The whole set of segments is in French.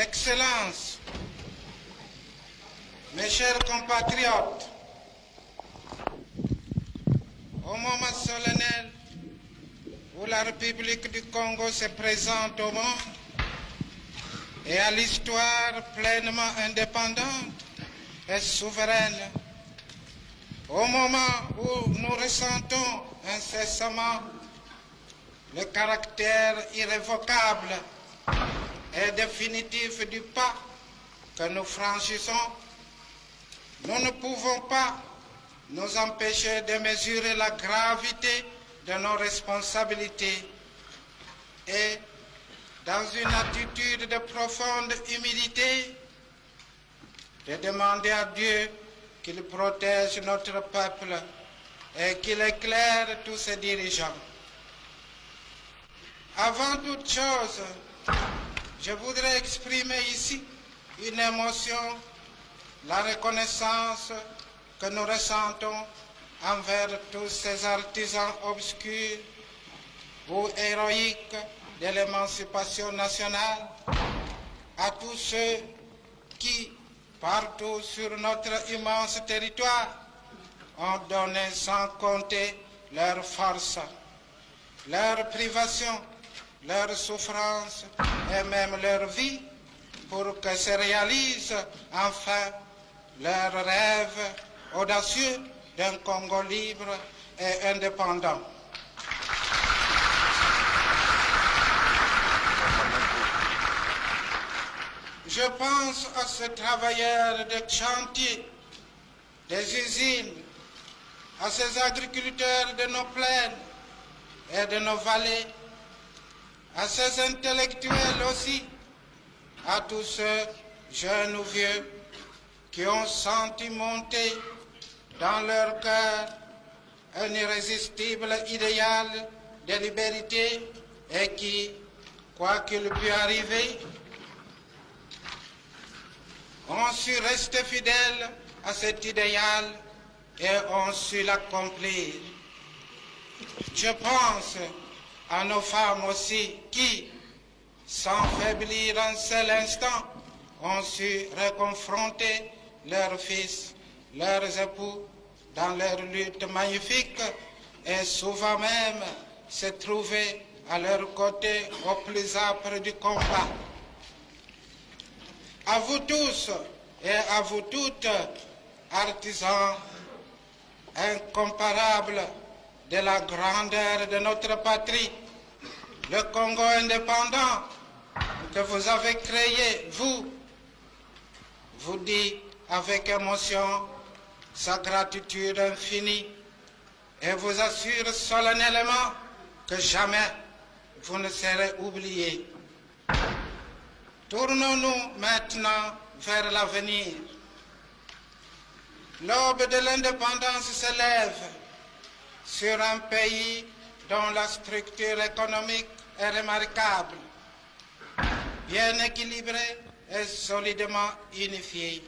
Excellences, mes chers compatriotes, au moment solennel où la République du Congo se présente au monde et à l'histoire pleinement indépendante et souveraine, au moment où nous ressentons incessamment le caractère irrévocable et définitif du pas que nous franchissons, nous ne pouvons pas nous empêcher de mesurer la gravité de nos responsabilités et, dans une attitude de profonde humilité, de demander à Dieu qu'il protège notre peuple et qu'il éclaire tous ses dirigeants. Avant toute chose, je voudrais exprimer ici une émotion, la reconnaissance que nous ressentons envers tous ces artisans obscurs ou héroïques de l'émancipation nationale, à tous ceux qui, partout sur notre immense territoire, ont donné sans compter leur force, leur privation, leur souffrance et même leur vie pour que se réalise enfin leur rêve audacieux d'un Congo libre et indépendant. Je pense à ces travailleurs de chantier, des usines, à ces agriculteurs de nos plaines et de nos vallées, à ces intellectuels aussi, à tous ceux, jeunes ou vieux, qui ont senti monter dans leur cœur un irrésistible idéal de liberté et qui, quoi qu'il puisse arriver, ont su rester fidèles à cet idéal et ont su l'accomplir. Je pense à nos femmes aussi qui, sans faiblir un seul instant, ont su reconfronter leurs fils, leurs époux dans leur lutte magnifique et souvent même se trouver à leur côté au plus âpre du combat. À vous tous et à vous toutes, artisans incomparables de la grandeur de notre patrie, le Congo indépendant que vous avez créé, vous dit avec émotion sa gratitude infinie et vous assure solennellement que jamais vous ne serez oubliés. Tournons-nous maintenant vers l'avenir. L'aube de l'indépendance s'élève sur un pays dont la structure économique est remarquable, bien équilibrée et solidement unifiée.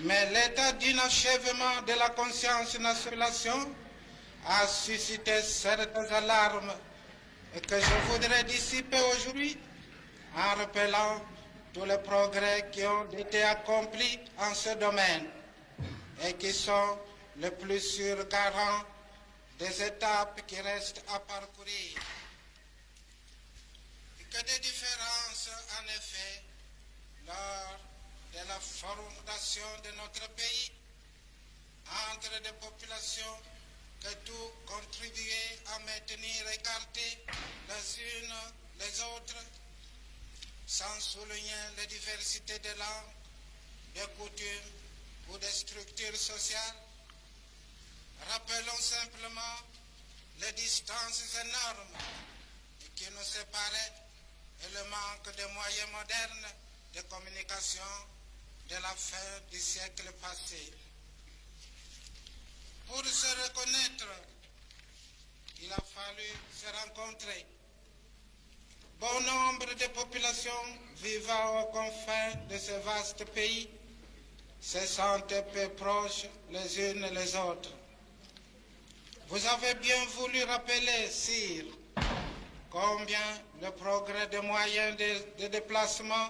Mais l'état d'inachèvement de la conscience nationale a suscité certaines alarmes et que je voudrais dissiper aujourd'hui en rappelant tous les progrès qui ont été accomplis en ce domaine et qui sont le plus sûr garant des étapes qui restent à parcourir. Et que des différences, en effet, lors de la fondation de notre pays, entre des populations que tout contribuait à maintenir écartées les unes les autres, sans souligner les diversités de langues, de coutumes ou de structures sociales. Rappelons simplement les distances énormes qui nous séparaient et le manque de moyens modernes de communication de la fin du siècle passé. Pour se reconnaître, il a fallu se rencontrer. Bon nombre de populations vivant aux confins de ce vaste pays se sentent peu proches les unes les autres. Vous avez bien voulu rappeler, sire, combien le progrès des moyens de déplacement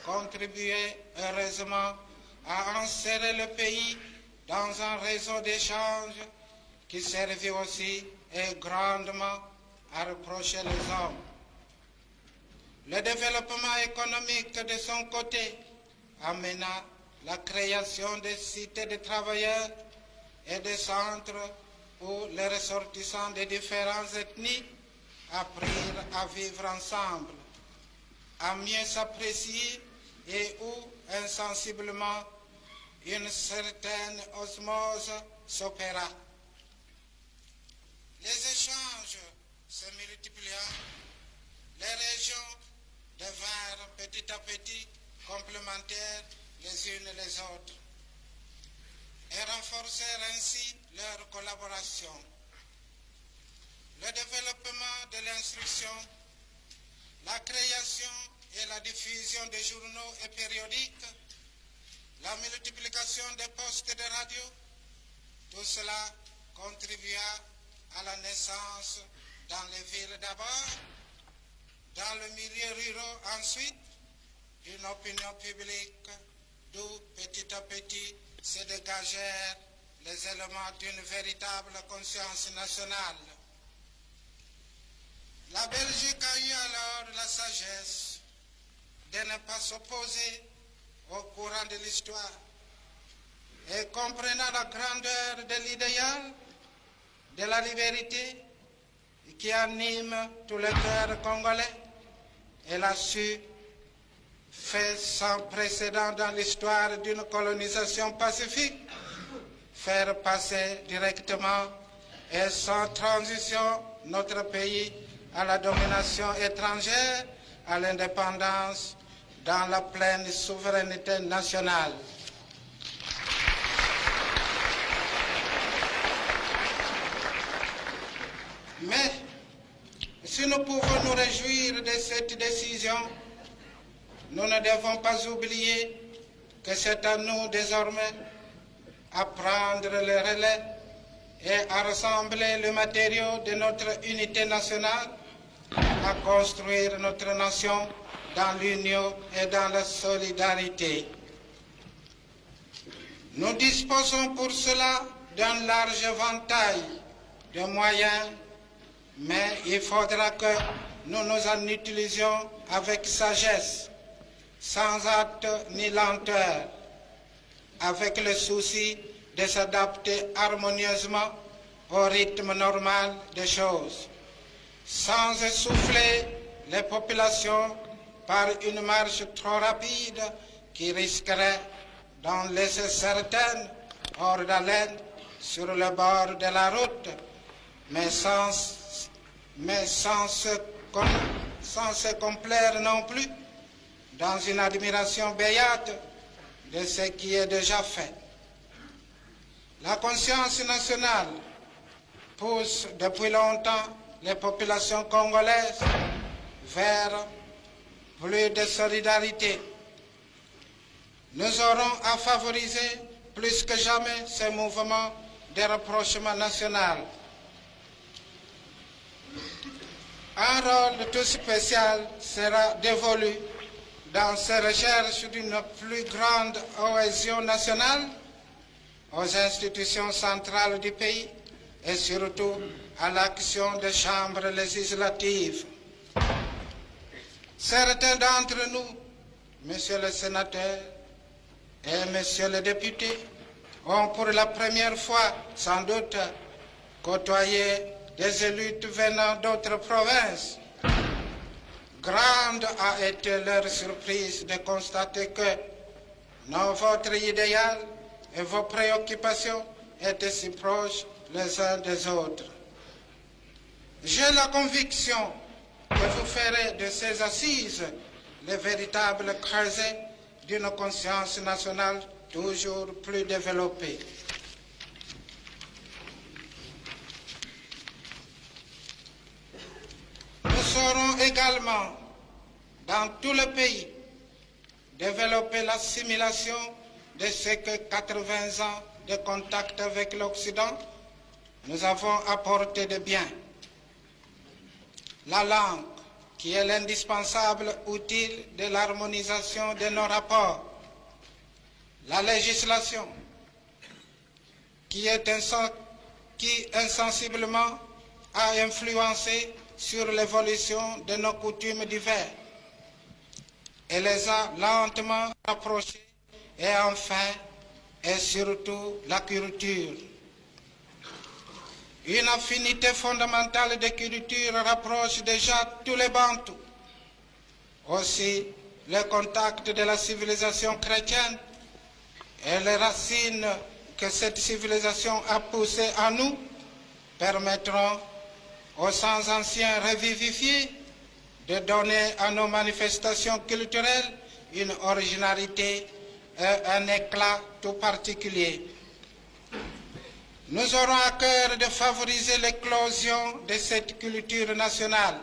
contribuait heureusement à insérer le pays dans un réseau d'échanges qui servit aussi et grandement à reprocher les hommes. Le développement économique de son côté amena la création de cités de travailleurs et de centres où les ressortissants des différentes ethnies apprirent à vivre ensemble, à mieux s'apprécier et où insensiblement une certaine osmose s'opéra. Les échanges se multipliant, les régions devinrent petit à petit complémentaires les unes les autres et renforcèrent ainsi leur collaboration. Le développement de l'instruction, la création et la diffusion des journaux et périodiques, la multiplication des postes de radio, tout cela contribua à la naissance dans les villes d'abord, dans le milieu rural ensuite, d'une opinion publique d'où petit à petit se dégagèrent les éléments d'une véritable conscience nationale. La Belgique a eu alors la sagesse de ne pas s'opposer au courant de l'histoire et comprenant la grandeur de l'idéal de la liberté qui anime tout le cœur congolais, elle a su, fait sans précédent dans l'histoire d'une colonisation pacifique, faire passer directement et sans transition notre pays à la domination étrangère, à l'indépendance, dans la pleine souveraineté nationale. Mais si nous pouvons nous réjouir de cette décision, nous ne devons pas oublier que c'est à nous désormais à prendre le relais et à rassembler le matériau de notre unité nationale, à construire notre nation dans l'union et dans la solidarité. Nous disposons pour cela d'un large éventail de moyens, mais il faudra que nous nous en utilisions avec sagesse, sans hâte ni lenteur, avec le souci de s'adapter harmonieusement au rythme normal des choses, sans essouffler les populations par une marche trop rapide qui risquerait d'en laisser certaines hors d'haleine sur le bord de la route, mais sans se complaire non plus dans une admiration béate de ce qui est déjà fait. La conscience nationale pousse depuis longtemps les populations congolaises vers plus de solidarité. Nous aurons à favoriser plus que jamais ces mouvements de rapprochement national. Un rôle tout spécial sera dévolu dans ces recherches d'une plus grande cohésion nationale aux institutions centrales du pays et surtout à l'action des chambres législatives. Certains d'entre nous, Monsieur le sénateur et Monsieur le député, ont pour la première fois sans doute côtoyé des élus venant d'autres provinces. Grande a été leur surprise de constater que votre idéal et vos préoccupations étaient si proches les uns des autres. J'ai la conviction que vous ferez de ces assises le véritable creuset d'une conscience nationale toujours plus développée. Nous saurons également, dans tout le pays, développer l'assimilation de ce que 80 ans de contact avec l'Occident nous avons apporté de bien. la langue, qui est l'indispensable outil de l'harmonisation de nos rapports, la législation, qui insensiblement a influencé sur l'évolution de nos coutumes diverses et les a lentement rapprochés, et enfin et surtout la culture. Une affinité fondamentale de culture rapproche déjà tous les Bantous. Aussi, le contact de la civilisation chrétienne et les racines que cette civilisation a poussées en nous permettront aux sens anciens revivifiés de donner à nos manifestations culturelles une originalité et un éclat tout particulier. Nous aurons à cœur de favoriser l'éclosion de cette culture nationale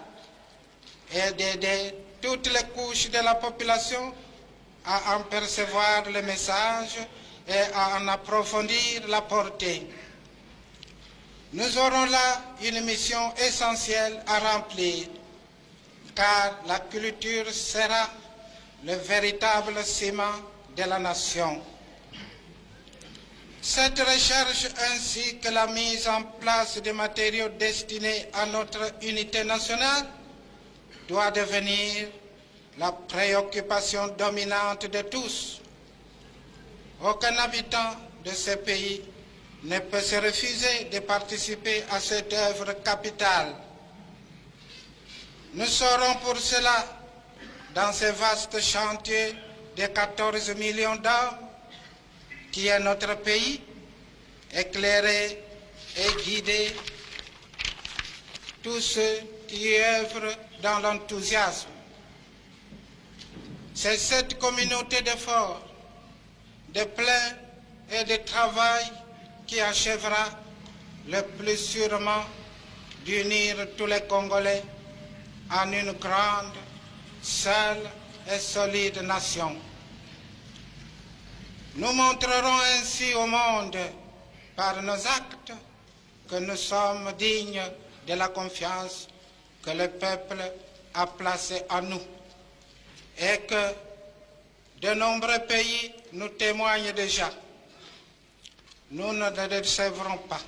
et d'aider toutes les couches de la population à en percevoir le message et à en approfondir la portée. Nous aurons là une mission essentielle à remplir, car la culture sera le véritable ciment de la nation. Cette recherche ainsi que la mise en place de matériaux destinés à notre unité nationale doit devenir la préoccupation dominante de tous. Aucun habitant de ce pays ne peut se refuser de participer à cette œuvre capitale. Nous serons pour cela, dans ce vaste chantier de 14 millions d'hommes, qui est notre pays, éclairer et guider tous ceux qui œuvrent dans l'enthousiasme. C'est cette communauté d'efforts, de plein et de travail qui achèvera le plus sûrement d'unir tous les Congolais en une grande, seule et solide nation. Nous montrerons ainsi au monde, par nos actes, que nous sommes dignes de la confiance que le peuple a placée en nous et que de nombreux pays nous témoignent déjà. Nous ne le décevrons pas.